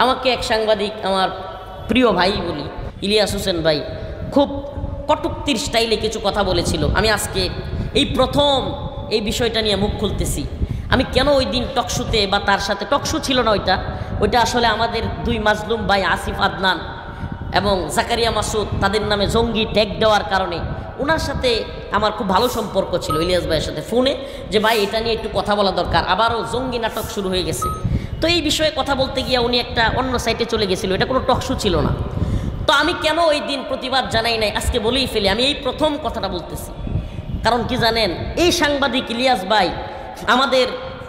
আমাকে এক সাংবাদিক, আমার প্রিয় ভাই বলি, ইলিয়াস হোসেন ভাই, খুব কটূক্তির স্টাইলে কিছু কথা বলেছিল। আমি আজকে এই প্রথম এই বিষয়টা নিয়ে মুখ খুলতেছি। আমি কেন ওই দিন টকশুতে বা তার সাথে, টকশু ছিল না ওইটা আসলে আমাদের দুই মাজলুম ভাই আসিফ আদনান এবং জাকারিয়া মাসুদ, তাদের নামে জঙ্গি ট্যাগ দেওয়ার কারণে ওনার সাথে আমার খুব ভালো সম্পর্ক ছিল, ইলিয়াস ভাইয়ের সাথে ফোনে, যে ভাই এটা নিয়ে একটু কথা বলা দরকার, আবারও জঙ্গি নাটক শুরু হয়ে গেছে। তো এই বিষয়ে কথা বলতে গিয়ে উনি একটা অন্য সাইটে চলে গেছিল, এটা কোনো টকশু ছিল না। তো আমি কেন ওই দিন প্রতিবাদ জানাই নাই, আজকে বলেই ফেলি। আমি এই প্রথম কথাটা বলতেছি, কারণ কি জানেন, এই সাংবাদিক ইলিয়াস ভাই আমাদের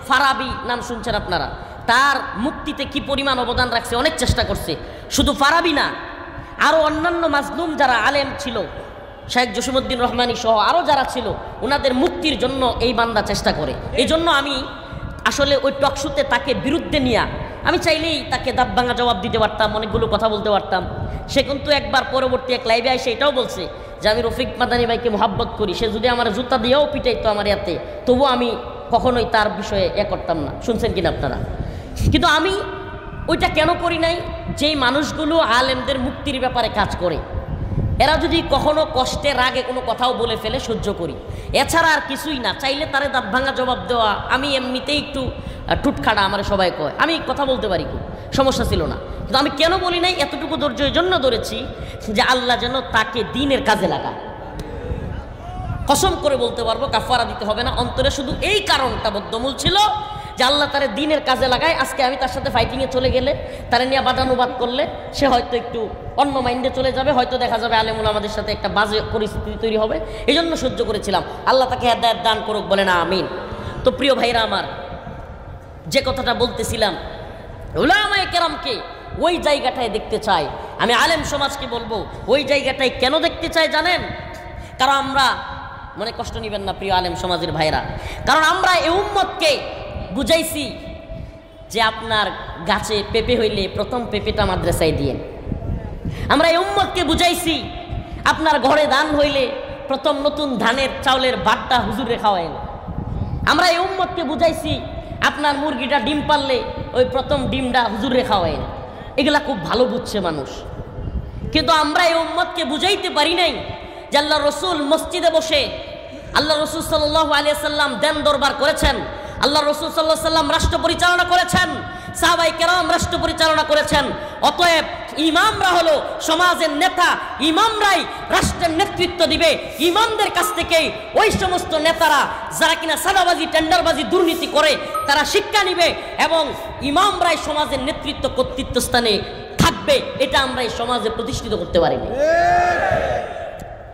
ফারাবি নাম শুনছেন আপনারা, তার মুক্তিতে কি পরিমাণ অবদান রাখছে, অনেক চেষ্টা করছে। শুধু ফারাবি না, আরও অন্যান্য মাজলুম যারা আলেম ছিল, শেখ জসিমউদ্দিন রহমানী সহ আরও যারা ছিল, ওনাদের মুক্তির জন্য এই বান্দা চেষ্টা করে। এই জন্য আমি আসলে ওই টকশুতে তাকে বিরুদ্ধে নিয়ে আমি চাইলেই তাকে দাঁত ভাঙা জবাব দিতে পারতাম, অনেকগুলো কথা বলতে পারতাম। সে কিন্তু একবার পরবর্তী এক লাইভে এসে এটাও বলছে যে আমি রফিক মাদানী ভাইকে মোহাব্বত করি, সে যদি আমার জুতা দিয়েও পিটাইতো আমার ইয়াতে, তবুও আমি কখনোই তার বিষয়ে করতাম না। শুনছেন কিনা আপনারা? কিন্তু আমি ওইটা কেন করি নাই, যেই মানুষগুলো আলেমদের মুক্তির ব্যাপারে কাজ করে, এরা যদি কখনো কষ্টে রাগে কোনো কথাও বলে ফেলে সহ্য করি, এছাড়া আর কিছুই না। চাইলে তারে দাঁত ভাঙা জবাব দেওয়া, আমি এমনিতেই একটু টুটখাড়া, আমার সবাই কয়, আমি কথা বলতে পারি, খুব সমস্যা ছিল না। কিন্তু আমি কেন বলি নাই, এতটুকু ধৈর্য এই জন্য ধরেছি যে আল্লাহ যেন তাকে দ্বীনের কাজে লাগায়। কসম করে বলতে পারবো, কাফারা দিতে হবে না। অন্তরে শুধু এই কারণটা বদ্ধমূল ছিল যে আল্লাহ তারে দ্বীনের কাজে লাগায়। আজকে আমি তার সাথে ফাইটিংয়ে চলে গেলে, তারা নিয়ে বাদানুবাদ করলে, সে হয়তো একটু অন্য মাইন্ডে চলে যাবে, হয়তো দেখা যাবে আলেমুল আমাদের সাথে একটা বাজে পরিস্থিতি তৈরি হবে। এই জন্য সহ্য করেছিলাম। আল্লাহ তাকে হেদায়েত দান করুক, বলে না আমিন। তো প্রিয় ভাইরা আমার, যে কথাটা বলতেছিলাম, উলামায়ে কেরামকে ওই জায়গাটায় দেখতে চাই। আমি আলেম সমাজকে বলবো, ওই জায়গাটায় কেন দেখতে চাই জানেন? কারণ আমরা, মনে কষ্ট নেবেন না প্রিয় আলেম সমাজের ভাইরা, কারণ আমরা এই উম্মতকে বুঝাইছি যে আপনার গাছে পেঁপে হইলে প্রথম পেঁপেটা মাদ্রাসায় দিয়েন। আমরা এই উম্মতকে বুঝাইছি আপনার ঘরে ধান হইলে প্রথম নতুন ধানের চাউলের ভাতটা হুজুরে খাওয়ায়েন। আমরা এই উম্মতকে বুঝাইছি আপনার মুরগিটা ডিম পারলে ওই প্রথম ডিমটা হুজুরে খাওয়ায়েন। এগুলা খুব ভালো বুঝছে মানুষ, কিন্তু আমরা এই উম্মতকে বুঝাইতে পারি নাই যে আল্লাহ রসুল মসজিদে বসে আল্লাহ রসুল সাল্লাল্লাহু আলাইহি সাল্লাম দেন দরবার করেছেন, আল্লাহ রসুল সাল্লাল্লাহু আলাইহি সাল্লাম রাষ্ট্র পরিচালনা করেছেন, সাহাবায়ে কেরাম রাষ্ট্র পরিচালনা করেছেন। অতএব ইমামরা হলো সমাজের নেতা, ইমামরাই রাষ্ট্রের নেতৃত্ব দিবে। ইমামদের কাছ থেকেই ওই সমস্ত নেতারা যারা কিনা সাদাবাজি, টেন্ডারবাজি, দুর্নীতি করে, তারা শিক্ষা নিবে এবং ইমামরাই সমাজের নেতৃত্ব কর্তৃত্ব স্থানে থাকবে। এটা আমরা এই সমাজে প্রতিষ্ঠিত করতে পারিনি।